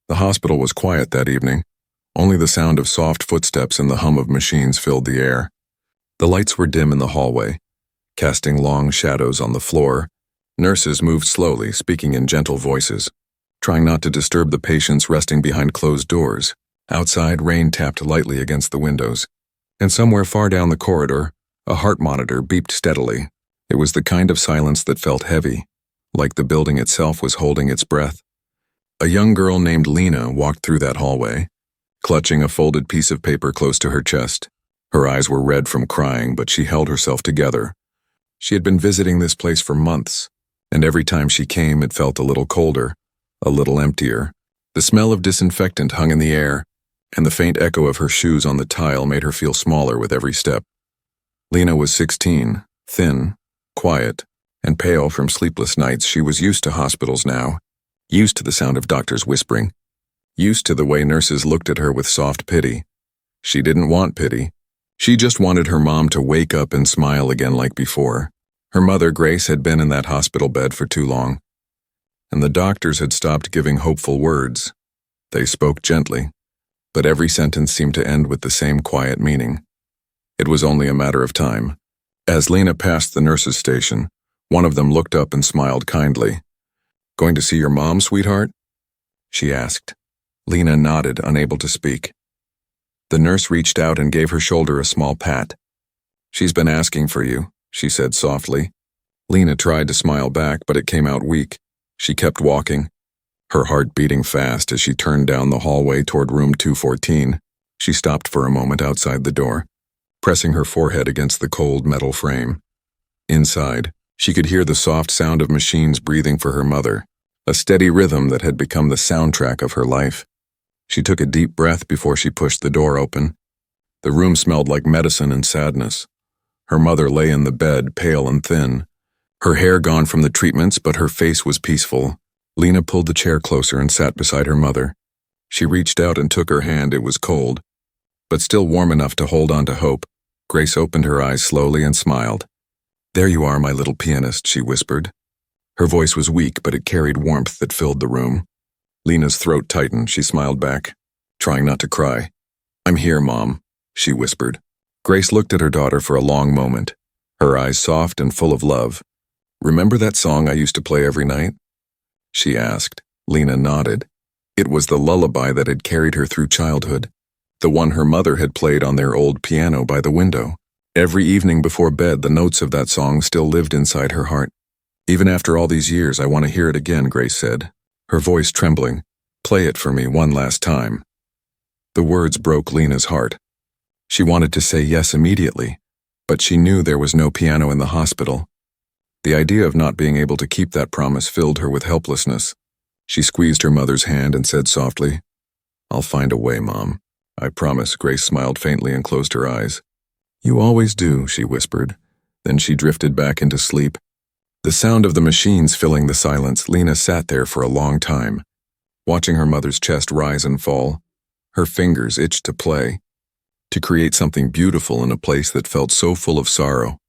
The hospital was quiet that evening. Only the sound of soft footsteps and the hum of machines filled the air. The lights were dim in the hallway, casting long shadows on the floor. Nurses moved slowly, speaking in gentle voices, trying not to disturb the patients resting behind closed doors. Outside, rain tapped lightly against the windows, and somewhere far down the corridor, a heart monitor beeped steadily. It was the kind of silence that felt heavy, like the building itself was holding its breath. A young girl named Lena walked through that hallway, clutching a folded piece of paper close to her chest. Her eyes were red from crying, but she held herself together. She had been visiting this place for months, and every time she came it felt a little colder, a little emptier. The smell of disinfectant hung in the air, and the faint echo of her shoes on the tile made her feel smaller with every step. Lena was 16, thin, quiet, and pale from sleepless nights. She was used to hospitals now, used to the sound of doctors whispering, used to the way nurses looked at her with soft pity. She didn't want pity. She just wanted her mom to wake up and smile again like before. Her mother, Grace, had been in that hospital bed for too long, and the doctors had stopped giving hopeful words. They spoke gently, but every sentence seemed to end with the same quiet meaning. It was only a matter of time. As Lena passed the nurse's station, one of them looked up and smiled kindly. "Going to see your mom, sweetheart?" she asked. Lena nodded, unable to speak. The nurse reached out and gave her shoulder a small pat. "She's been asking for you," she said softly. Lena tried to smile back, but it came out weak. She kept walking, her heart beating fast as she turned down the hallway toward room 214. She stopped for a moment outside the door, pressing her forehead against the cold metal frame. Inside, she could hear the soft sound of machines breathing for her mother, a steady rhythm that had become the soundtrack of her life. She took a deep breath before she pushed the door open. The room smelled like medicine and sadness. Her mother lay in the bed, pale and thin, her hair gone from the treatments, but her face was peaceful. Lena pulled the chair closer and sat beside her mother. She reached out and took her hand. It was cold, but still warm enough to hold on to hope. Grace opened her eyes slowly and smiled. "There you are, my little pianist," she whispered. Her voice was weak, but it carried warmth that filled the room. Lena's throat tightened. She smiled back, trying not to cry. "I'm here, Mom," she whispered. Grace looked at her daughter for a long moment, her eyes soft and full of love. "Remember that song I used to play every night?" she asked. Lena nodded. It was the lullaby that had carried her through childhood, the one her mother had played on their old piano by the window. Every evening before bed, the notes of that song still lived inside her heart. "Even after all these years, I want to hear it again," Grace said, her voice trembling. "Play it for me one last time." The words broke Lena's heart. She wanted to say yes immediately, but she knew there was no piano in the hospital. The idea of not being able to keep that promise filled her with helplessness. She squeezed her mother's hand and said softly, "I'll find a way, Mom. I promise." Grace smiled faintly and closed her eyes. "You always do," she whispered. Then she drifted back into sleep. The sound of the machines filling the silence. Lena sat there for a long time, watching her mother's chest rise and fall. Her fingers itched to play, to create something beautiful in a place that felt so full of sorrow.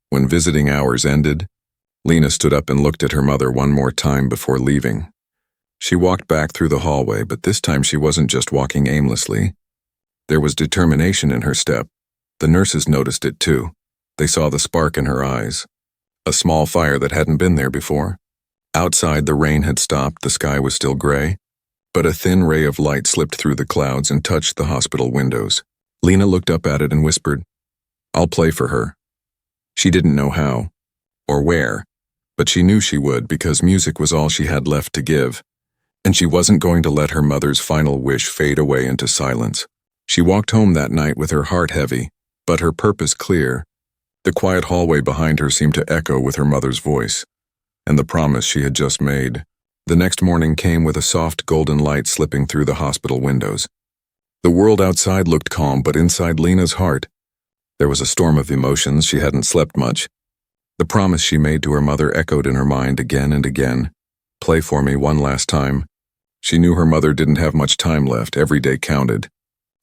When visiting hours ended, Lena stood up and looked at her mother one more time before leaving. She walked back through the hallway, but this time she wasn't just walking aimlessly. There was determination in her step. The nurses noticed it too. They saw the spark in her eyes, a small fire that hadn't been there before. Outside, the rain had stopped, the sky was still gray, but a thin ray of light slipped through the clouds and touched the hospital windows. Lena looked up at it and whispered, "I'll play for her." She didn't know how, or where, but she knew she would because music was all she had left to give, and she wasn't going to let her mother's final wish fade away into silence. She walked home that night with her heart heavy, but her purpose clear. The quiet hallway behind her seemed to echo with her mother's voice, and the promise she had just made. The next morning came with a soft golden light slipping through the hospital windows. The world outside looked calm, but inside Lena's heart, there was a storm of emotions. She hadn't slept much. The promise she made to her mother echoed in her mind again and again. "Play for me one last time." She knew her mother didn't have much time left. Every day counted.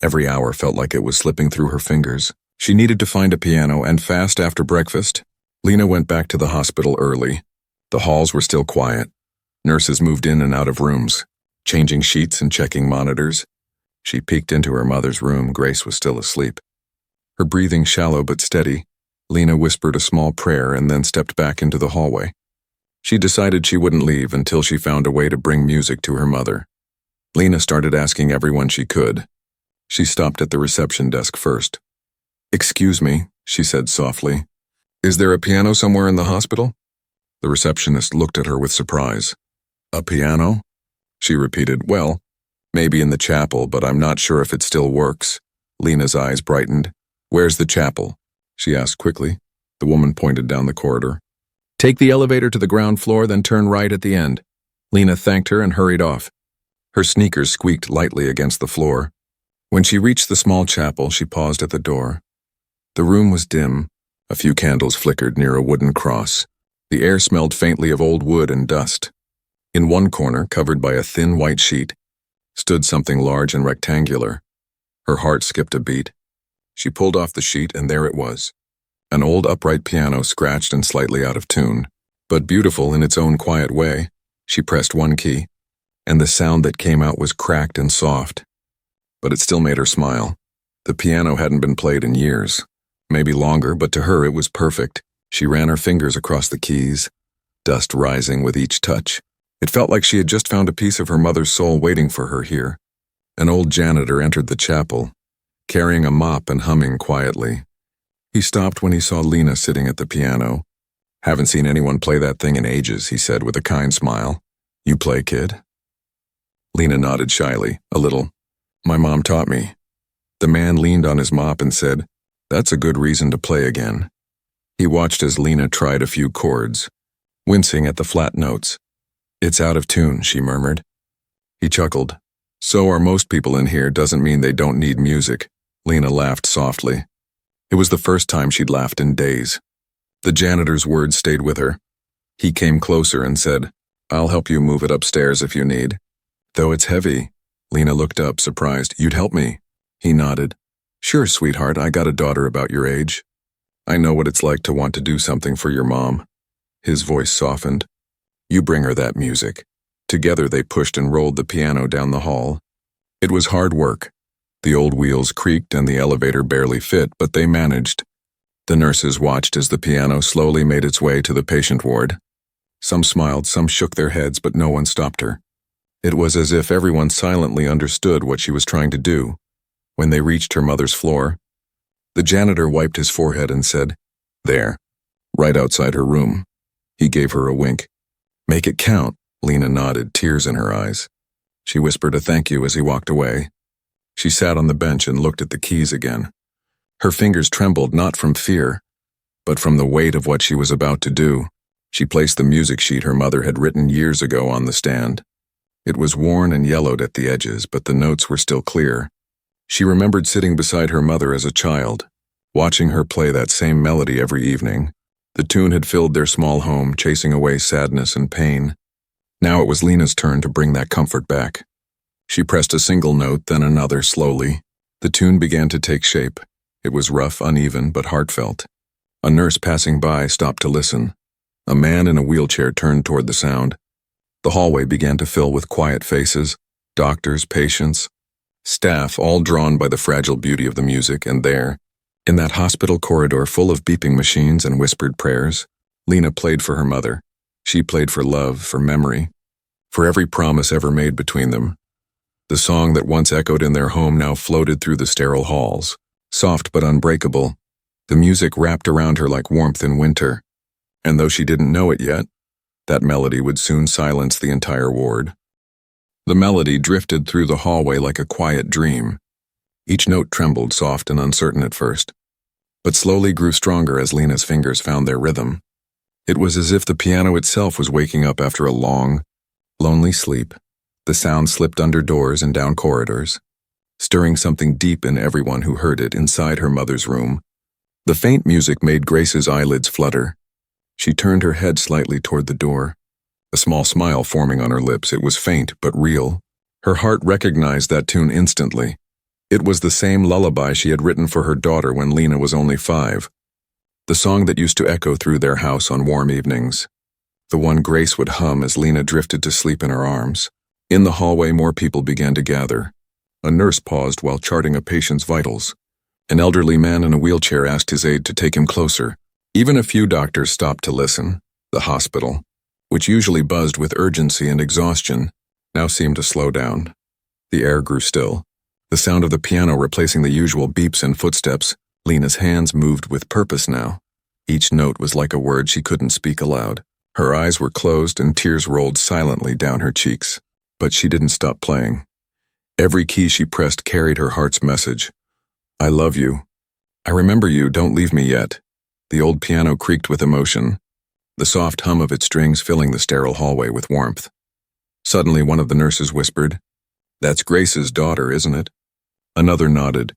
Every hour felt like it was slipping through her fingers. She needed to find a piano, and fast after breakfast, Lena went back to the hospital early. The halls were still quiet. Nurses moved in and out of rooms. changing sheets and checking monitors. She peeked into her mother's room. Grace was still asleep. Her breathing shallow but steady, Lena whispered a small prayer and then stepped back into the hallway. She decided she wouldn't leave until she found a way to bring music to her mother. Lena started asking everyone she could. She stopped at the reception desk first. "Excuse me," she said softly. "Is there a piano somewhere in the hospital?" The receptionist looked at her with surprise. "A piano?" she repeated. "Well, maybe in the chapel, but I'm not sure if it still works." Lena's eyes brightened. "Where's the chapel?" she asked quickly. The woman pointed down the corridor. "Take the elevator to the ground floor, then turn right at the end." Lena thanked her and hurried off. Her sneakers squeaked lightly against the floor. When she reached the small chapel, she paused at the door. The room was dim. A few candles flickered near a wooden cross. The air smelled faintly of old wood and dust. In one corner, covered by a thin white sheet, stood something large and rectangular. Her heart skipped a beat. She pulled off the sheet, and there it was. An old upright piano, scratched and slightly out of tune, but beautiful in its own quiet way. She pressed one key, and the sound that came out was cracked and soft. But it still made her smile. The piano hadn't been played in years, maybe longer, but to her it was perfect. She ran her fingers across the keys, dust rising with each touch. It felt like she had just found a piece of her mother's soul waiting for her here. An old janitor entered the chapel, carrying a mop and humming quietly. He stopped when he saw Lena sitting at the piano. "Haven't seen anyone play that thing in ages," he said with a kind smile. "You play, kid?" Lena nodded shyly, a little. "My mom taught me." The man leaned on his mop and said, "That's a good reason to play again." He watched as Lena tried a few chords, wincing at the flat notes. "It's out of tune," she murmured. He chuckled. "So are most people in here, doesn't mean they don't need music." Lena laughed softly. It was the first time she'd laughed in days. The janitor's words stayed with her. He came closer and said, "I'll help you move it upstairs if you need." "Though it's heavy." Lena looked up, surprised. "You'd help me?" He nodded. "Sure, sweetheart, I got a daughter about your age. I know what it's like to want to do something for your mom." His voice softened. "You bring her that music." Together they pushed and rolled the piano down the hall. It was hard work. The old wheels creaked and the elevator barely fit, but they managed. The nurses watched as the piano slowly made its way to the patient ward. Some smiled, some shook their heads, but no one stopped her. It was as if everyone silently understood what she was trying to do. When they reached her mother's floor, the janitor wiped his forehead and said, "There, right outside her room." He gave her a wink. "Make it count." Lena nodded, tears in her eyes. She whispered a thank you as he walked away. She sat on the bench and looked at the keys again. Her fingers trembled not from fear, but from the weight of what she was about to do. She placed the music sheet her mother had written years ago on the stand. It was worn and yellowed at the edges, but the notes were still clear. She remembered sitting beside her mother as a child, watching her play that same melody every evening. The tune had filled their small home, chasing away sadness and pain. Now it was Lena's turn to bring that comfort back. She pressed a single note, then another slowly. The tune began to take shape. It was rough, uneven, but heartfelt. A nurse passing by stopped to listen. A man in a wheelchair turned toward the sound. The hallway began to fill with quiet faces, doctors, patients, staff, all drawn by the fragile beauty of the music, and there, in that hospital corridor full of beeping machines and whispered prayers, Lena played for her mother. She played for love, for memory, for every promise ever made between them. The song that once echoed in their home now floated through the sterile halls, soft but unbreakable. The music wrapped around her like warmth in winter, and though she didn't know it yet, that melody would soon silence the entire ward. The melody drifted through the hallway like a quiet dream. Each note trembled, soft and uncertain at first, but slowly grew stronger as Lena's fingers found their rhythm. It was as if the piano itself was waking up after a long, lonely sleep. The sound slipped under doors and down corridors, stirring something deep in everyone who heard it inside her mother's room. The faint music made Grace's eyelids flutter. She turned her head slightly toward the door, a small smile forming on her lips. It was faint but real. Her heart recognized that tune instantly. It was the same lullaby she had written for her daughter when Lena was only 5. The song that used to echo through their house on warm evenings. The one Grace would hum as Lena drifted to sleep in her arms. In the hallway, more people began to gather. A nurse paused while charting a patient's vitals. An elderly man in a wheelchair asked his aide to take him closer. Even a few doctors stopped to listen. The hospital, which usually buzzed with urgency and exhaustion, now seemed to slow down. The air grew still. The sound of the piano replacing the usual beeps and footsteps. Lena's hands moved with purpose now. Each note was like a word she couldn't speak aloud. Her eyes were closed and tears rolled silently down her cheeks. But she didn't stop playing. Every key she pressed carried her heart's message. I love you. I remember you, don't leave me yet. The old piano creaked with emotion, the soft hum of its strings filling the sterile hallway with warmth. Suddenly, one of the nurses whispered, That's Grace's daughter, isn't it? Another nodded.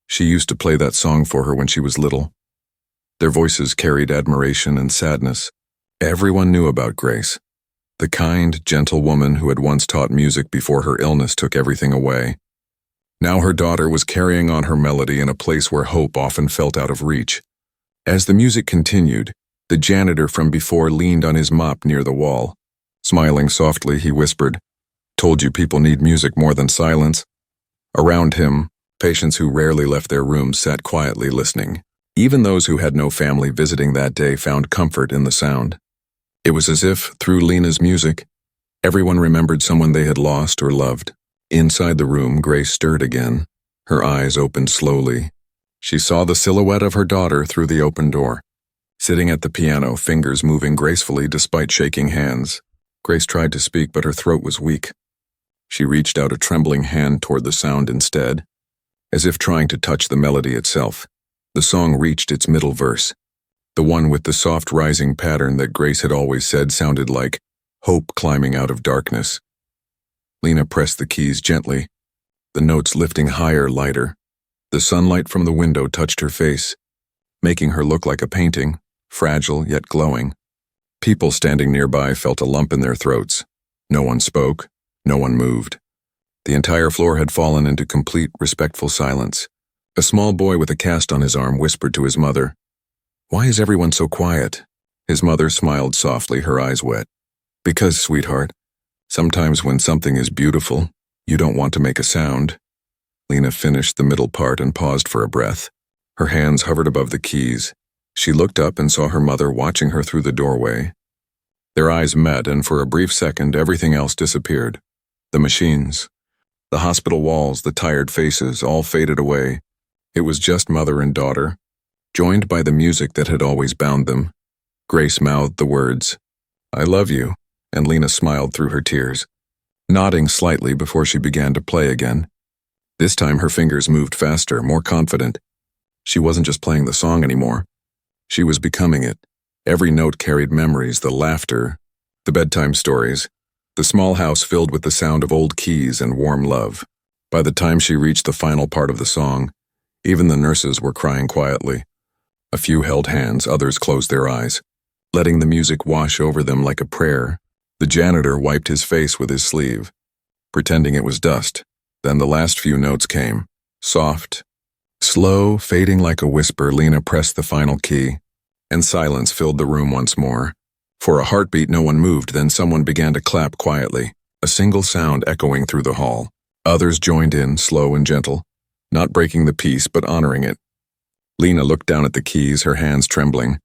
She used to play that song for her when she was little. Their voices carried admiration and sadness. Everyone knew about Grace, the kind, gentle woman who had once taught music before her illness took everything away. Now her daughter was carrying on her melody in a place where hope often felt out of reach. As the music continued, the janitor from before leaned on his mop near the wall. Smiling softly, he whispered, Told you people need music more than silence. Around him, patients who rarely left their rooms sat quietly listening. Even those who had no family visiting that day found comfort in the sound. It was as if, through Lena's music, everyone remembered someone they had lost or loved. Inside the room, Grace stirred again. Her eyes opened slowly. She saw the silhouette of her daughter through the open door, sitting at the piano, fingers moving gracefully despite shaking hands. Grace tried to speak, but her throat was weak. She reached out a trembling hand toward the sound instead, as if trying to touch the melody itself. The song reached its middle verse, the one with the soft rising pattern that Grace had always said sounded like hope climbing out of darkness. Lena pressed the keys gently, the notes lifting higher, lighter. The sunlight from the window touched her face, making her look like a painting, fragile yet glowing. People standing nearby felt a lump in their throats. No one spoke, no one moved. The entire floor had fallen into complete, respectful silence. A small boy with a cast on his arm whispered to his mother, Why is everyone so quiet? His mother smiled softly, her eyes wet. Because, sweetheart, sometimes when something is beautiful, you don't want to make a sound. Lena finished the middle part and paused for a breath. Her hands hovered above the keys. She looked up and saw her mother watching her through the doorway. Their eyes met, and for a brief second, everything else disappeared. The machines, the hospital walls, the tired faces, all faded away. It was just mother and daughter, joined by the music that had always bound them. Grace mouthed the words, I love you, and Lena smiled through her tears, nodding slightly before she began to play again. This time her fingers moved faster, more confident. She wasn't just playing the song anymore. She was becoming it. Every note carried memories, the laughter, the bedtime stories, the small house filled with the sound of old keys and warm love. By the time she reached the final part of the song, even the nurses were crying quietly. A few held hands, others closed their eyes, letting the music wash over them like a prayer. The janitor wiped his face with his sleeve, pretending it was dust. Then the last few notes came, soft, slow, fading like a whisper. Lena pressed the final key, and silence filled the room once more. For a heartbeat, no one moved, then someone began to clap quietly, a single sound echoing through the hall. Others joined in, slow and gentle, not breaking the peace but honoring it. Lena looked down at the keys, her hands trembling.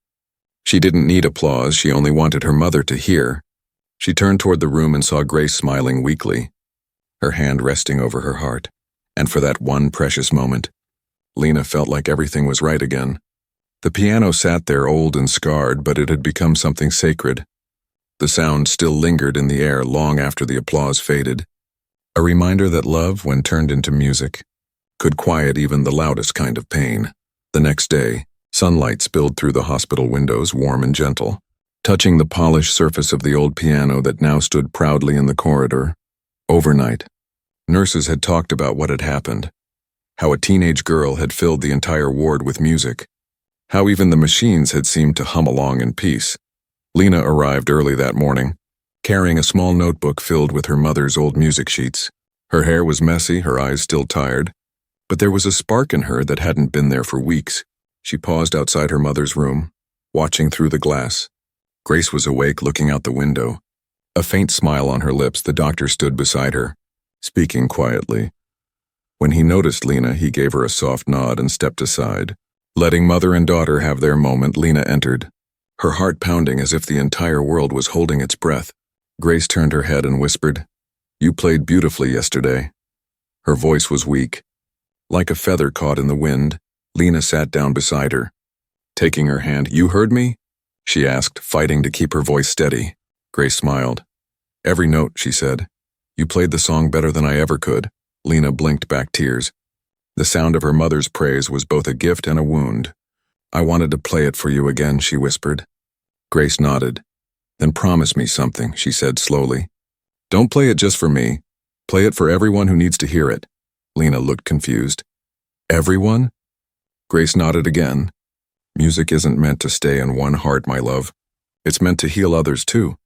She didn't need applause, she only wanted her mother to hear. She turned toward the room and saw Grace smiling weakly, her hand resting over her heart. And for that one precious moment, Lena felt like everything was right again. The piano sat there old and scarred, but it had become something sacred. The sound still lingered in the air long after the applause faded. A reminder that love, when turned into music, could quiet even the loudest kind of pain. The next day, sunlight spilled through the hospital windows, warm and gentle, touching the polished surface of the old piano that now stood proudly in the corridor. Overnight, nurses had talked about what had happened, how a teenage girl had filled the entire ward with music, how even the machines had seemed to hum along in peace. Lena arrived early that morning, carrying a small notebook filled with her mother's old music sheets. Her hair was messy, her eyes still tired, but there was a spark in her that hadn't been there for weeks. She paused outside her mother's room, watching through the glass. Grace was awake, looking out the window, A faint smile on her lips, the doctor stood beside her, speaking quietly. When he noticed Lena, he gave her a soft nod and stepped aside. Letting mother and daughter have their moment, Lena entered, her heart pounding as if the entire world was holding its breath. Grace turned her head and whispered, "You played beautifully yesterday." Her voice was weak. Like a feather caught in the wind, Lena sat down beside her. Taking her hand, "You heard me?" she asked, fighting to keep her voice steady. Grace smiled. "Every note," she said. "You played the song better than I ever could." Lena blinked back tears. The sound of her mother's praise was both a gift and a wound. "I wanted to play it for you again," she whispered. Grace nodded. "Then promise me something," she said slowly. "Don't play it just for me. Play it for everyone who needs to hear it." Lena looked confused. "Everyone?" Grace nodded again. "Music isn't meant to stay in one heart, my love. It's meant to heal others too."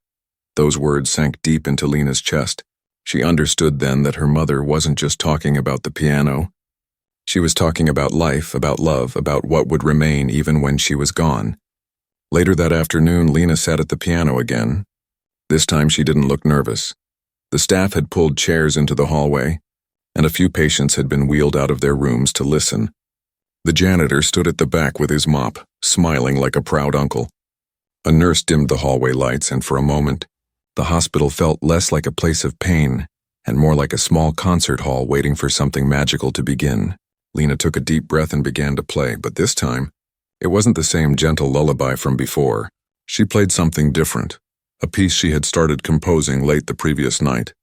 Those words sank deep into Lena's chest. She understood then that her mother wasn't just talking about the piano. She was talking about life, about love, about what would remain even when she was gone. Later that afternoon, Lena sat at the piano again. This time she didn't look nervous. The staff had pulled chairs into the hallway, and a few patients had been wheeled out of their rooms to listen. The janitor stood at the back with his mop, smiling like a proud uncle. A nurse dimmed the hallway lights, and for a moment, the hospital felt less like a place of pain and more like a small concert hall waiting for something magical to begin. Lena took a deep breath and began to play, but this time, it wasn't the same gentle lullaby from before. She played something different, a piece she had started composing late the previous night.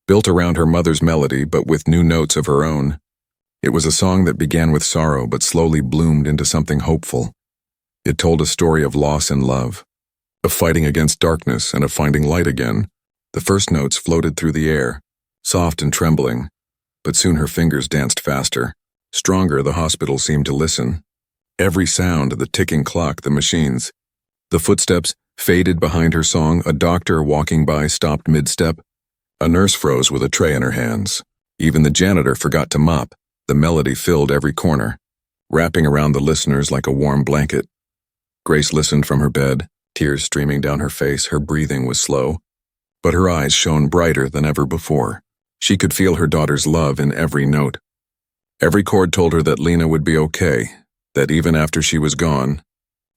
Built around her mother's melody, but with new notes of her own. It was a song that began with sorrow but slowly bloomed into something hopeful. It told a story of loss and love, of fighting against darkness and of finding light again. The first notes floated through the air, soft and trembling, but soon her fingers danced faster. Stronger, the hospital seemed to listen. Every sound, the ticking clock, the machines. The footsteps faded behind her song. A doctor walking by stopped mid-step. A nurse froze with a tray in her hands. Even the janitor forgot to mop. The melody filled every corner, wrapping around the listeners like a warm blanket. Grace listened from her bed, tears streaming down her face. Her breathing was slow, but her eyes shone brighter than ever before. She could feel her daughter's love in every note. Every chord told her that Lena would be okay, that even after she was gone,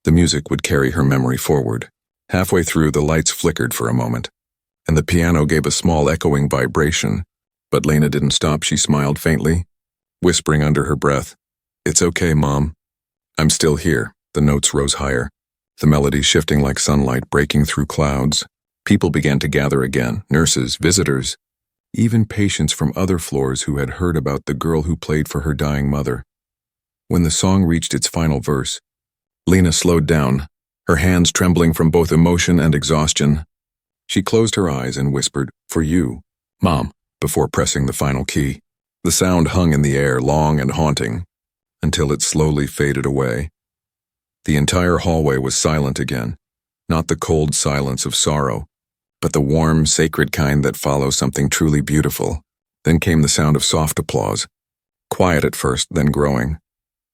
the music would carry her memory forward. Halfway through, the lights flickered for a moment, and the piano gave a small echoing vibration. But Lena didn't stop. She smiled faintly, whispering under her breath, "It's okay, Mom. I'm still here." The notes rose higher, the melody shifting like sunlight breaking through clouds. People began to gather again, nurses, visitors, even patients from other floors who had heard about the girl who played for her dying mother. When the song reached its final verse, Lena slowed down, her hands trembling from both emotion and exhaustion. She closed her eyes and whispered, "For you, Mom," before pressing the final key. The sound hung in the air, long and haunting, until it slowly faded away. The entire hallway was silent again, not the cold silence of sorrow, but the warm, sacred kind that follows something truly beautiful. Then came the sound of soft applause, quiet at first, then growing.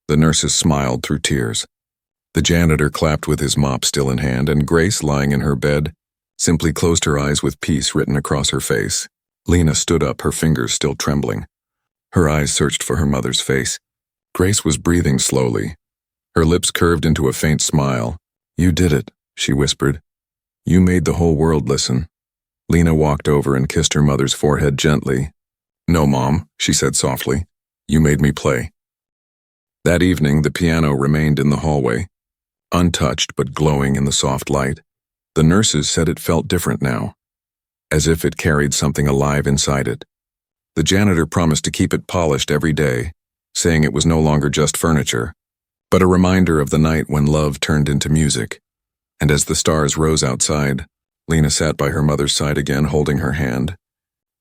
The nurses smiled through tears. The janitor clapped with his mop still in hand, and Grace, lying in her bed, simply closed her eyes with peace written across her face. Lena stood up, her fingers still trembling. Her eyes searched for her mother's face. Grace was breathing slowly. Her lips curved into a faint smile. "You did it," she whispered. "You made the whole world listen." Lena walked over and kissed her mother's forehead gently. "No, Mom," she said softly. "You made me play." That evening, the piano remained in the hallway, untouched but glowing in the soft light. The nurses said it felt different now, as if it carried something alive inside it. The janitor promised to keep it polished every day, saying it was no longer just furniture, but a reminder of the night when love turned into music. And as the stars rose outside, Lena sat by her mother's side again, holding her hand,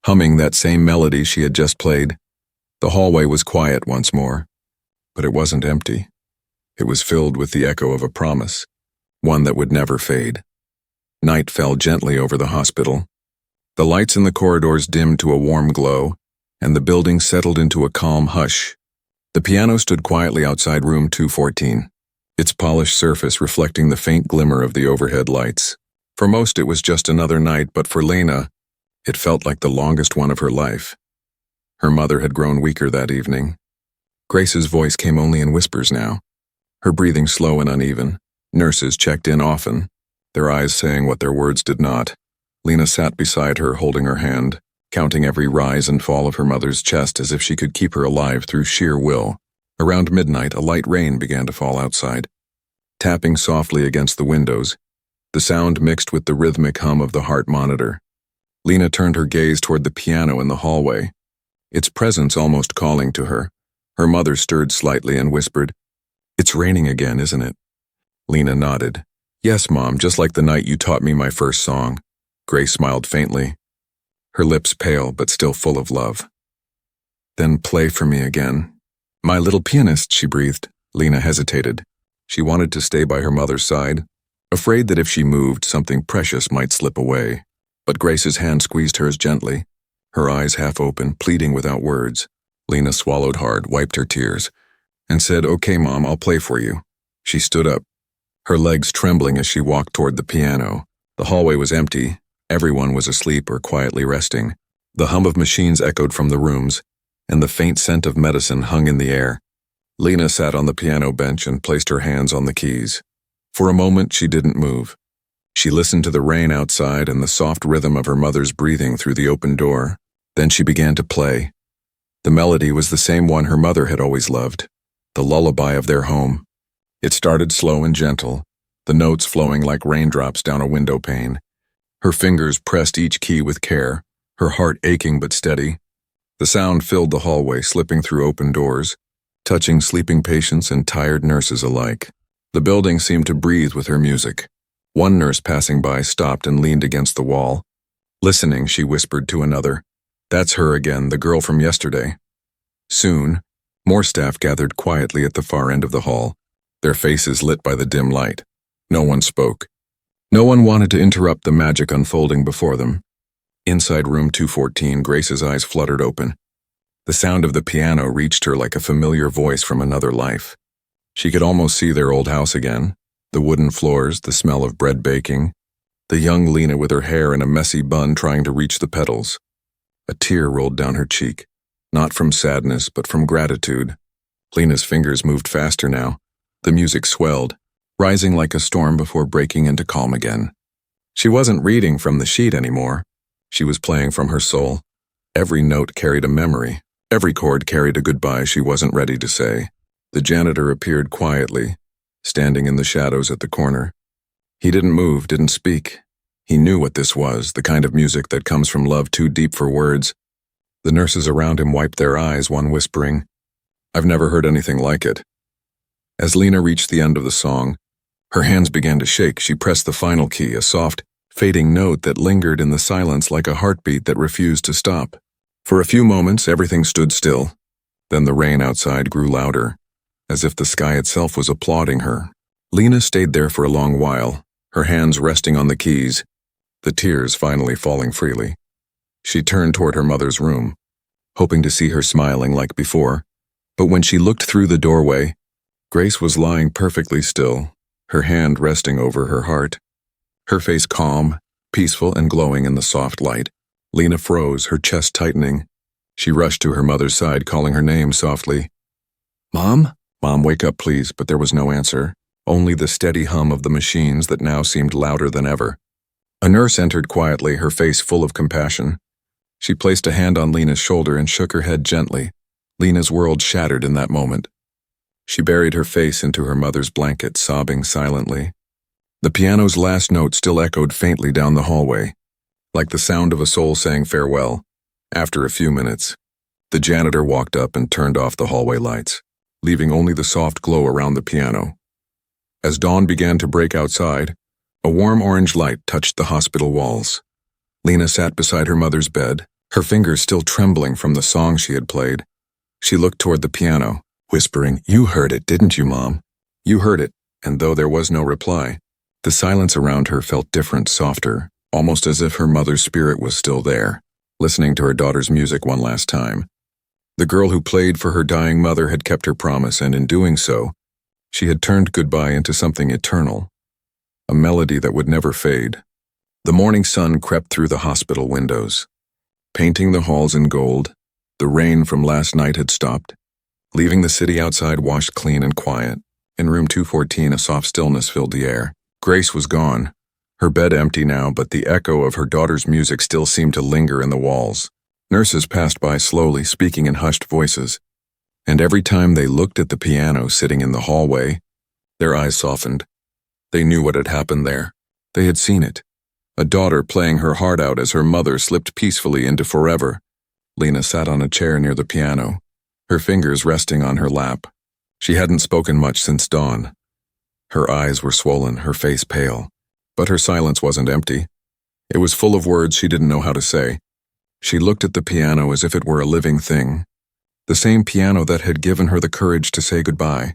humming that same melody she had just played. The hallway was quiet once more, but it wasn't empty. It was filled with the echo of a promise, one that would never fade. Night fell gently over the hospital. The lights in the corridors dimmed to a warm glow, and the building settled into a calm hush. The piano stood quietly outside room 214, its polished surface reflecting the faint glimmer of the overhead lights. For most it was just another night, but for Lena, it felt like the longest one of her life. Her mother had grown weaker that evening. Grace's voice came only in whispers now, her breathing slow and uneven. Nurses checked in often, their eyes saying what their words did not. Lena sat beside her, holding her hand, counting every rise and fall of her mother's chest as if she could keep her alive through sheer will. Around midnight, a light rain began to fall outside, tapping softly against the windows. The sound mixed with the rhythmic hum of the heart monitor. Lena turned her gaze toward the piano in the hallway, its presence almost calling to her. Her mother stirred slightly and whispered, "It's raining again, isn't it?" Lena nodded. "Yes, Mom, just like the night you taught me my first song." Grace smiled faintly, her lips pale but still full of love. "Then play for me again." "My little pianist," she breathed. Lena hesitated. She wanted to stay by her mother's side, afraid that if she moved, something precious might slip away. But Grace's hand squeezed hers gently, her eyes half open, pleading without words. Lena swallowed hard, wiped her tears, and said, "Okay, Mom, I'll play for you." She stood up, her legs trembling as she walked toward the piano. The hallway was empty. Everyone was asleep or quietly resting. The hum of machines echoed from the rooms, and the faint scent of medicine hung in the air. Lena sat on the piano bench and placed her hands on the keys. For a moment, she didn't move. She listened to the rain outside and the soft rhythm of her mother's breathing through the open door. Then she began to play. The melody was the same one her mother had always loved, the lullaby of their home. It started slow and gentle, the notes flowing like raindrops down a window pane. Her fingers pressed each key with care, her heart aching but steady. The sound filled the hallway, slipping through open doors, touching sleeping patients and tired nurses alike. The building seemed to breathe with her music. One nurse passing by stopped and leaned against the wall. Listening, she whispered to another, "That's her again, the girl from yesterday." Soon, more staff gathered quietly at the far end of the hall, their faces lit by the dim light. No one spoke. No one wanted to interrupt the magic unfolding before them. Inside room 214, Grace's eyes fluttered open. The sound of the piano reached her like a familiar voice from another life. She could almost see their old house again, the wooden floors, the smell of bread baking, the young Lena with her hair in a messy bun trying to reach the pedals. A tear rolled down her cheek, not from sadness but from gratitude. Lena's fingers moved faster now. The music swelled, rising like a storm before breaking into calm again. She wasn't reading from the sheet anymore. She was playing from her soul. Every note carried a memory. Every chord carried a goodbye she wasn't ready to say. The janitor appeared quietly, standing in the shadows at the corner. He didn't move, didn't speak. He knew what this was, the kind of music that comes from love too deep for words. The nurses around him wiped their eyes, one whispering, "I've never heard anything like it." As Lena reached the end of the song, her hands began to shake. She pressed the final key, a soft, fading note that lingered in the silence like a heartbeat that refused to stop. For a few moments, everything stood still. Then the rain outside grew louder, as if the sky itself was applauding her. Lena stayed there for a long while, her hands resting on the keys, the tears finally falling freely. She turned toward her mother's room, hoping to see her smiling like before. But when she looked through the doorway, Grace was lying perfectly still, her hand resting over her heart, her face calm, peaceful and glowing in the soft light. Lena froze, her chest tightening. She rushed to her mother's side, calling her name softly. "Mom? Mom, wake up, please," but there was no answer, only the steady hum of the machines that now seemed louder than ever. A nurse entered quietly, her face full of compassion. She placed a hand on Lena's shoulder and shook her head gently. Lena's world shattered in that moment. She buried her face into her mother's blanket, sobbing silently. The piano's last note still echoed faintly down the hallway, like the sound of a soul saying farewell. After a few minutes, the janitor walked up and turned off the hallway lights, leaving only the soft glow around the piano. As dawn began to break outside, a warm orange light touched the hospital walls. Lena sat beside her mother's bed, her fingers still trembling from the song she had played. She looked toward the piano, whispering, "You heard it, didn't you, Mom? You heard it," and though there was no reply, the silence around her felt different, softer, almost as if her mother's spirit was still there, listening to her daughter's music one last time. The girl who played for her dying mother had kept her promise, and in doing so, she had turned goodbye into something eternal, a melody that would never fade, The morning sun crept through the hospital windows, painting the halls in gold. The rain from last night had stopped, leaving the city outside washed clean and quiet. In room 214, a soft stillness filled the air. Grace was gone, her bed empty now, but the echo of her daughter's music still seemed to linger in the walls. Nurses passed by slowly, speaking in hushed voices, and every time they looked at the piano sitting in the hallway, their eyes softened. They knew what had happened there. They had seen it. A daughter playing her heart out as her mother slipped peacefully into forever. Lena sat on a chair near the piano, her fingers resting on her lap. She hadn't spoken much since dawn. Her eyes were swollen, her face pale. But her silence wasn't empty. It was full of words she didn't know how to say. She looked at the piano as if it were a living thing. The same piano that had given her the courage to say goodbye,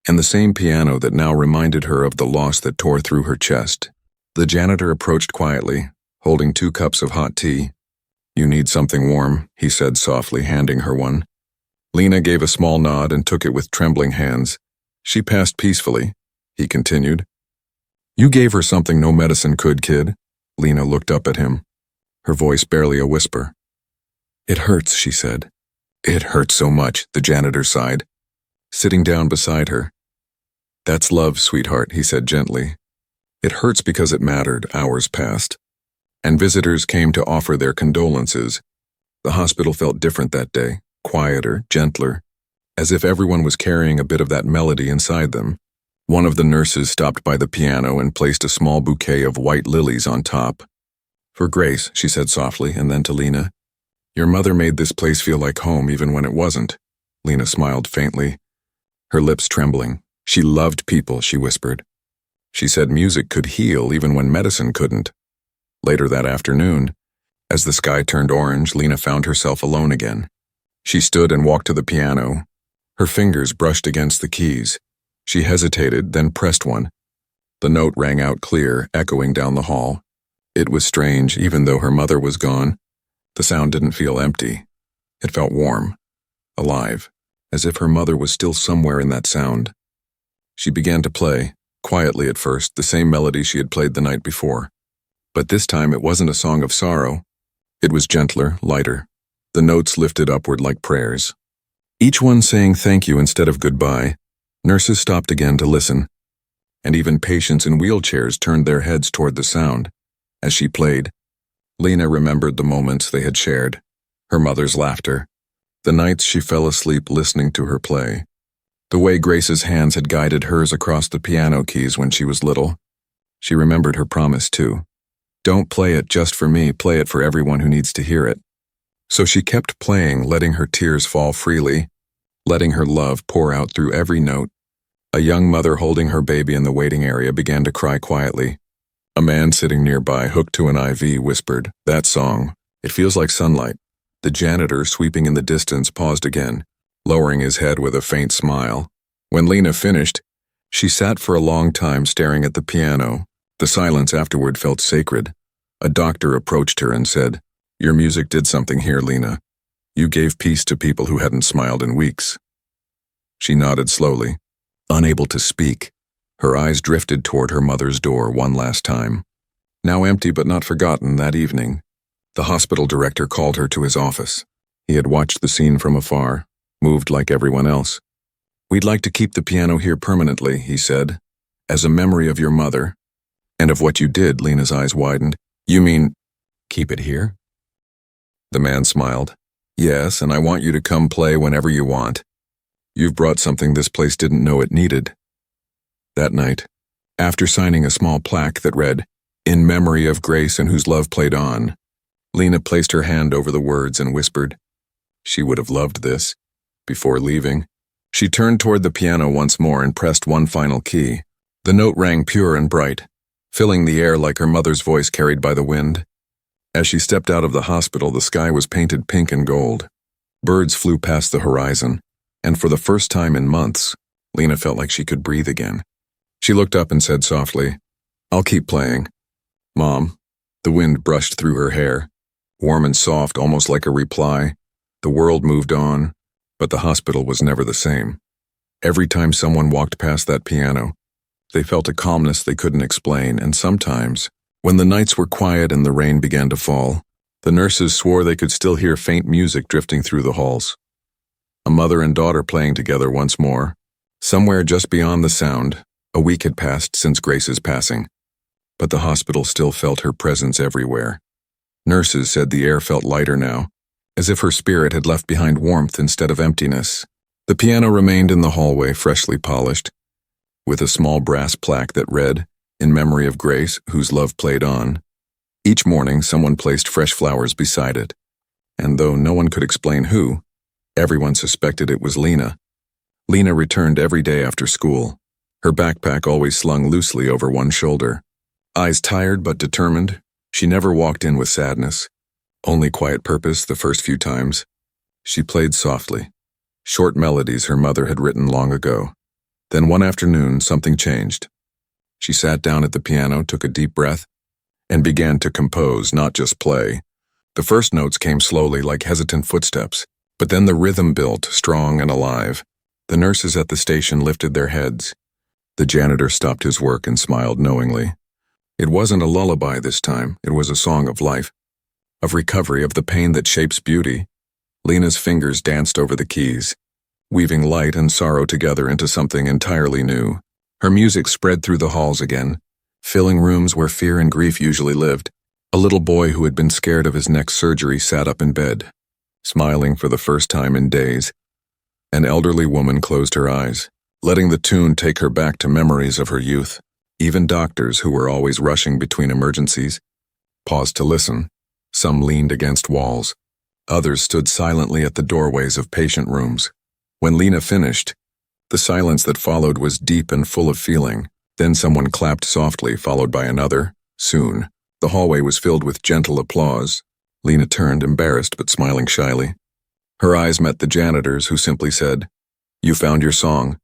and the same piano that now reminded her of the loss that tore through her chest. The janitor approached quietly, holding 2 cups of hot tea. "You need something warm," he said softly, handing her one. Lena gave a small nod and took it with trembling hands. She passed peacefully, he continued. "You gave her something no medicine could, kid." Lena looked up at him, her voice barely a whisper. "It hurts," she said. "It hurts so much," the janitor sighed, sitting down beside her. "That's love, sweetheart," he said gently. "It hurts because it mattered." Hours passed, and visitors came to offer their condolences. The hospital felt different that day, quieter, gentler, as if everyone was carrying a bit of that melody inside them. One of the nurses stopped by the piano and placed a small bouquet of white lilies on top. "For Grace," she said softly, and then to Lena, "Your mother made this place feel like home even when it wasn't." Lena smiled faintly, her lips trembling. "She loved people," she whispered. She said music could heal even when medicine couldn't. Later that afternoon, as the sky turned orange, Lena found herself alone again. She stood and walked to the piano. Her fingers brushed against the keys. She hesitated, then pressed one. The note rang out clear, echoing down the hall. It was strange, even though her mother was gone. The sound didn't feel empty. It felt warm, alive, as if her mother was still somewhere in that sound. She began to play, quietly at first, the same melody she had played the night before. But this time it wasn't a song of sorrow. It was gentler, lighter. The notes lifted upward like prayers, each one saying thank you instead of goodbye. Nurses stopped again to listen, and even patients in wheelchairs turned their heads toward the sound. As she played, Lena remembered the moments they had shared, her mother's laughter, the nights she fell asleep listening to her play, the way Grace's hands had guided hers across the piano keys when she was little. She remembered her promise, too. "Don't play it just for me, play it for everyone who needs to hear it." So she kept playing, letting her tears fall freely, letting her love pour out through every note. A young mother holding her baby in the waiting area began to cry quietly. A man sitting nearby, hooked to an IV, whispered, "That song, it feels like sunlight." The janitor, sweeping in the distance, paused again, lowering his head with a faint smile. When Lena finished, she sat for a long time staring at the piano. The silence afterward felt sacred. A doctor approached her and said, "Your music did something here, Lena. You gave peace to people who hadn't smiled in weeks." She nodded slowly, unable to speak. Her eyes drifted toward her mother's door one last time. Now empty but not forgotten. That evening, the hospital director called her to his office. He had watched the scene from afar, moved like everyone else. "We'd like to keep the piano here permanently," he said, "as a memory of your mother and of what you did." Lena's eyes widened. "You mean, keep it here?" The man smiled. "Yes, and I want you to come play whenever you want. You've brought something this place didn't know it needed." That night, after signing a small plaque that read, "In memory of Grace and whose love played on," Lena placed her hand over the words and whispered, "She would have loved this." Before leaving, she turned toward the piano once more and pressed one final key. The note rang pure and bright, filling the air like her mother's voice carried by the wind. As she stepped out of the hospital, the sky was painted pink and gold. Birds flew past the horizon, and for the first time in months, Lena felt like she could breathe again. She looked up and said softly, "I'll keep playing." "Mom." The wind brushed through her hair, warm and soft, almost like a reply. The world moved on, but the hospital was never the same. Every time someone walked past that piano, they felt a calmness they couldn't explain, and sometimes, When the nights were quiet and the rain began to fall, the nurses swore they could still hear faint music drifting through the halls. A mother and daughter playing together once more. Somewhere just beyond the sound, a week had passed since Grace's passing, but the hospital still felt her presence everywhere. Nurses said the air felt lighter now, as if her spirit had left behind warmth instead of emptiness. The piano remained in the hallway, freshly polished, with a small brass plaque that read, "In memory of Grace, whose love played on." Each morning, someone placed fresh flowers beside it, and though no one could explain who, everyone suspected it was Lena. Lena returned every day after school, her backpack always slung loosely over one shoulder. Eyes tired but determined, she never walked in with sadness, only quiet purpose the first few times. She played softly, short melodies her mother had written long ago. Then one afternoon, something changed. She sat down at the piano, took a deep breath, and began to compose, not just play. The first notes came slowly, like hesitant footsteps, but then the rhythm built, strong and alive. The nurses at the station lifted their heads. The janitor stopped his work and smiled knowingly. It wasn't a lullaby this time, it was a song of life, of recovery, of the pain that shapes beauty. Lena's fingers danced over the keys, weaving light and sorrow together into something entirely new. Her music spread through the halls again, filling rooms where fear and grief usually lived. A little boy who had been scared of his next surgery sat up in bed, smiling for the first time in days. An elderly woman closed her eyes, letting the tune take her back to memories of her youth. Even doctors, who were always rushing between emergencies, paused to listen. Some leaned against walls. Others stood silently at the doorways of patient rooms. When Lena finished, the silence that followed was deep and full of feeling. Then someone clapped softly, followed by another. Soon, the hallway was filled with gentle applause. Lena turned, embarrassed but smiling shyly. Her eyes met the janitor's, who simply said, "You found your song,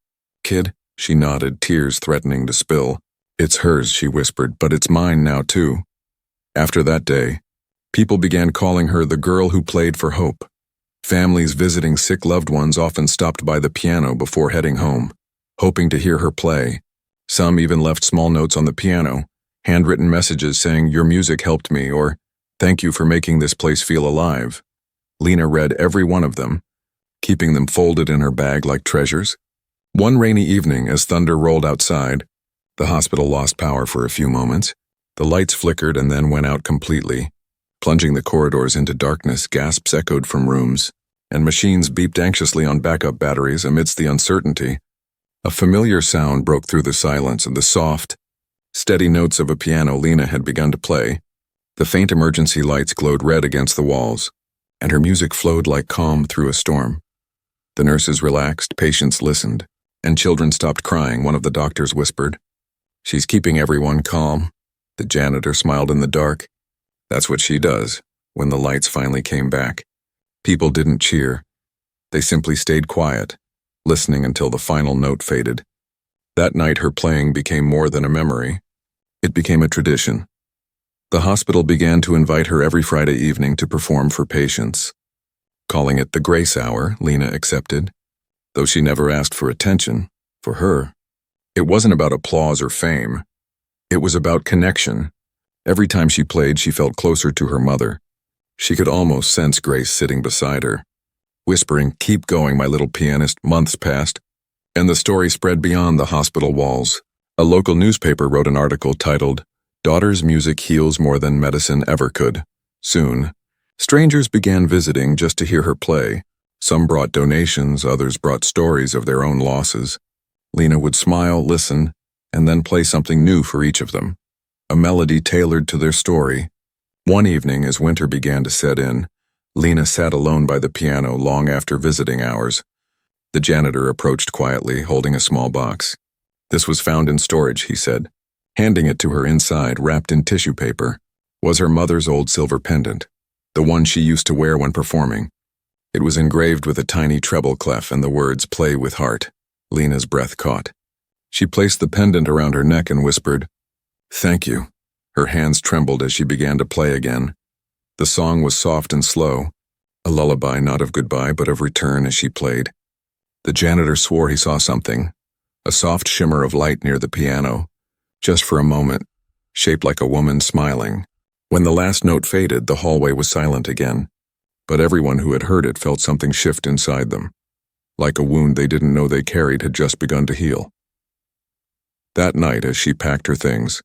kid?" She nodded, tears threatening to spill. "It's hers," she whispered, "but it's mine now too." After that day, people began calling her the girl who played for hope. Families visiting sick loved ones often stopped by the piano before heading home, hoping to hear her play. Some even left small notes on the piano, handwritten messages saying, "Your music helped me," or "Thank you for making this place feel alive." Lena read every one of them, keeping them folded in her bag like treasures. One rainy evening, as thunder rolled outside, the hospital lost power for a few moments. The lights flickered and then went out completely. Plunging the corridors into darkness, gasps echoed from rooms, and machines beeped anxiously on backup batteries amidst the uncertainty. A familiar sound broke through the silence, and the soft, steady notes of a piano Lena had begun to play. The faint emergency lights glowed red against the walls, and her music flowed like calm through a storm. The nurses relaxed, patients listened, and children stopped crying, one of the doctors whispered. "She's keeping everyone calm." The janitor smiled in the dark. "That's what she does." When the lights finally came back, people didn't cheer. They simply stayed quiet, listening until the final note faded. That night, her playing became more than a memory. It became a tradition. The hospital began to invite her every Friday evening to perform for patients. Calling it the Grace Hour, Lena accepted. Though she never asked for attention, for her, it wasn't about applause or fame. It was about connection. Every time she played, she felt closer to her mother. She could almost sense Grace sitting beside her, whispering, "Keep going, my little pianist." Months passed, and the story spread beyond the hospital walls. A local newspaper wrote an article titled, "Daughter's Music Heals More Than Medicine Ever Could." Soon, strangers began visiting just to hear her play. Some brought donations, others brought stories of their own losses. Lena would smile, listen, and then play something new for each of them, a melody tailored to their story. One evening, as winter began to set in, Lena sat alone by the piano long after visiting hours. The janitor approached quietly, holding a small box. "This was found in storage," he said. Handing it to her, inside, wrapped in tissue paper, was her mother's old silver pendant, the one she used to wear when performing. It was engraved with a tiny treble clef and the words, "Play with heart." Lena's breath caught. She placed the pendant around her neck and whispered, "Thank you." Her hands trembled as she began to play again. The song was soft and slow, a lullaby not of goodbye but of return as she played. The janitor swore he saw something, a soft shimmer of light near the piano. Just for a moment, shaped like a woman smiling. When the last note faded, the hallway was silent again, but everyone who had heard it felt something shift inside them, like a wound they didn't know they carried had just begun to heal. That night, as she packed her things,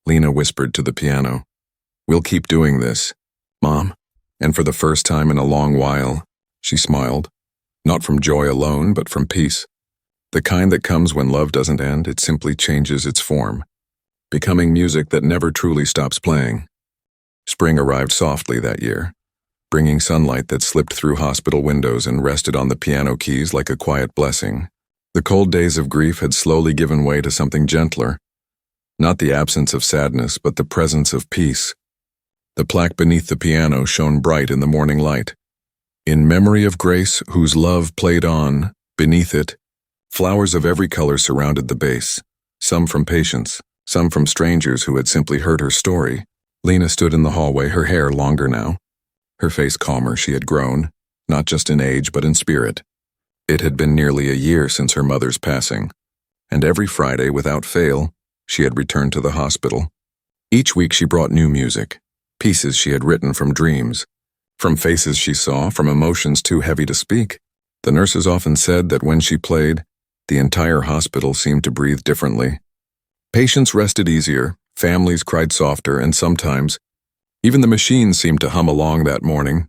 Lena whispered to the piano, "We'll keep doing this, Mom." And for the first time in a long while, she smiled, not from joy alone, but from peace. The kind that comes when love doesn't end, it simply changes its form, becoming music that never truly stops playing. Spring arrived softly that year, bringing sunlight that slipped through hospital windows and rested on the piano keys like a quiet blessing. The cold days of grief had slowly given way to something gentler, not the absence of sadness, but the presence of peace. The plaque beneath the piano shone bright in the morning light. "In memory of Grace, whose love played on." Beneath it, flowers of every color surrounded the base, some from patients, some from strangers who had simply heard her story. Lena stood in the hallway, her hair longer now, her face calmer. She had grown, not just in age but in spirit. It had been nearly a year since her mother's passing, and every Friday, without fail, she had returned to the hospital. Each week she brought new music, pieces she had written from dreams, from faces she saw, from emotions too heavy to speak. The nurses often said that when she played, the entire hospital seemed to breathe differently. Patients rested easier, families cried softer, and sometimes, even the machines seemed to hum along that morning.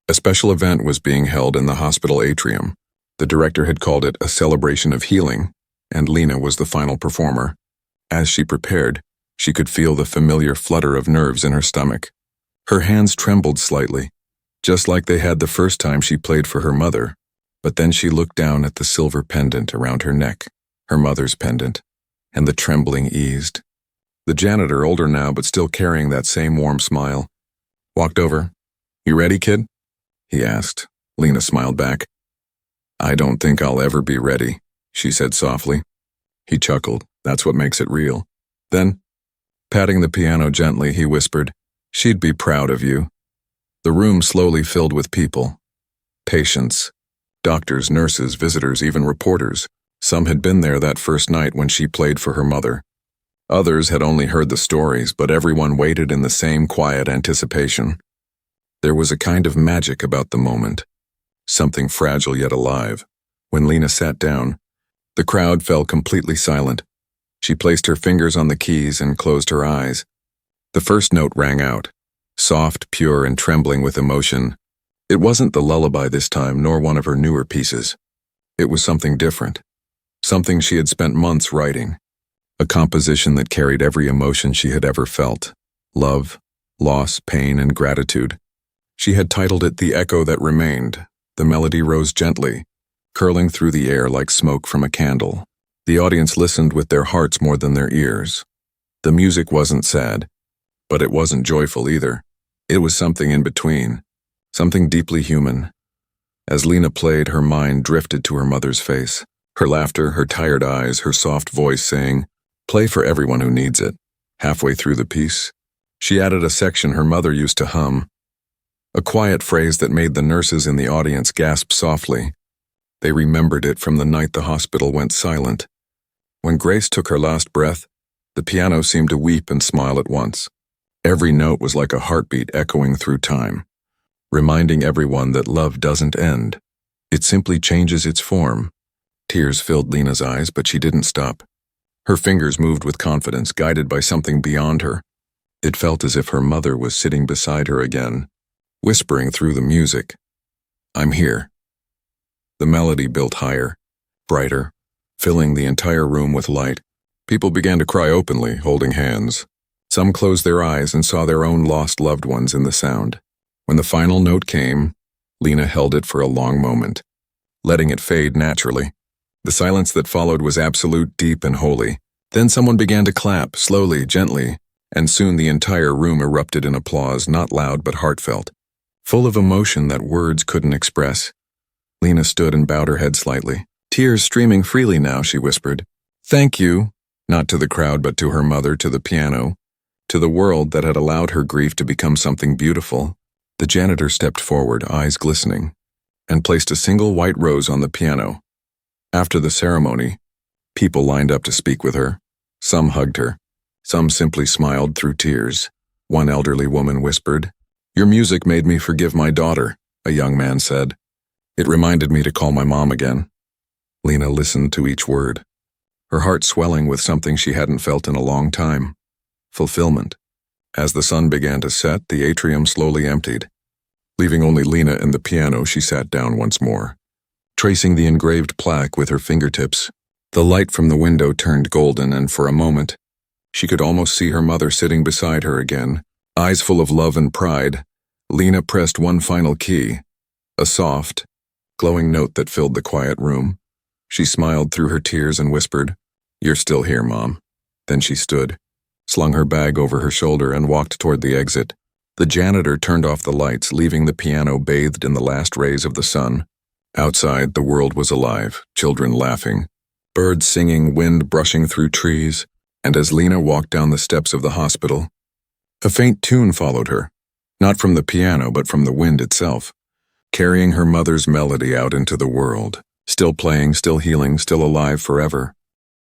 A special event was being held in the hospital atrium. The director had called it a celebration of healing, and Lena was the final performer. As she prepared, she could feel the familiar flutter of nerves in her stomach. Her hands trembled slightly, just like they had the first time she played for her mother. But then she looked down at the silver pendant around her neck, her mother's pendant, and the trembling eased. The janitor, older now but still carrying that same warm smile, walked over. "You ready, kid?" he asked. Lena smiled back. "I don't think I'll ever be ready," she said softly. He chuckled. "That's what makes it real." Then, patting the piano gently, he whispered, "She'd be proud of you." The room slowly filled with people. Patients, doctors, nurses, visitors, even reporters. Some had been there that first night when she played for her mother. Others had only heard the stories, but everyone waited in the same quiet anticipation. There was a kind of magic about the moment, something fragile yet alive. When Lena sat down, the crowd fell completely silent. She placed her fingers on the keys and closed her eyes. The first note rang out, soft, pure, and trembling with emotion. It wasn't the lullaby this time, nor one of her newer pieces. It was something different, something she had spent months writing. A composition that carried every emotion she had ever felt: love, loss, pain, and gratitude. She had titled it "The Echo That Remained." The melody rose gently, curling through the air like smoke from a candle. The audience listened with their hearts more than their ears. The music wasn't sad, but it wasn't joyful either. It was something in between, something deeply human. As Lena played, her mind drifted to her mother's face, her laughter, her tired eyes, her soft voice saying, "Play for everyone who needs it." Halfway through the piece, she added a section her mother used to hum, a quiet phrase that made the nurses in the audience gasp softly. They remembered it from the night the hospital went silent. When Grace took her last breath, the piano seemed to weep and smile at once. Every note was like a heartbeat echoing through time, reminding everyone that love doesn't end. It simply changes its form. Tears filled Lena's eyes, but she didn't stop. Her fingers moved with confidence, guided by something beyond her. It felt as if her mother was sitting beside her again, whispering through the music, "I'm here." The melody built higher, brighter, filling the entire room with light. People began to cry openly, holding hands. Some closed their eyes and saw their own lost loved ones in the sound. When the final note came, Lena held it for a long moment, letting it fade naturally. The silence that followed was absolute, deep, and holy. Then someone began to clap, slowly, gently, and soon the entire room erupted in applause, not loud but heartfelt, full of emotion that words couldn't express. Lena stood and bowed her head slightly. Tears streaming freely now, she whispered, "Thank you," not to the crowd but to her mother, to the piano, to the world that had allowed her grief to become something beautiful. The janitor stepped forward, eyes glistening, and placed a single white rose on the piano. After the ceremony, people lined up to speak with her. Some hugged her, Some simply smiled through tears. One elderly woman whispered, "Your music made me forgive my daughter," a young man said. "It reminded me to call my mom again." Lena listened to each word, her heart swelling with something she hadn't felt in a long time: fulfillment. As the sun began to set, the atrium slowly emptied. Leaving only Lena and the piano, she sat down once more, tracing the engraved plaque with her fingertips. The light from the window turned golden, and for a moment, she could almost see her mother sitting beside her again. Eyes full of love and pride, Lena pressed one final key, a soft, glowing note that filled the quiet room. She smiled through her tears and whispered, "You're still here, Mom." Then she stood, slung her bag over her shoulder, and walked toward the exit. The janitor turned off the lights, leaving the piano bathed in the last rays of the sun. Outside, the world was alive, children laughing, birds singing, wind brushing through trees, and as Lena walked down the steps of the hospital, a faint tune followed her, not from the piano but from the wind itself, carrying her mother's melody out into the world, still playing, still healing, still alive forever.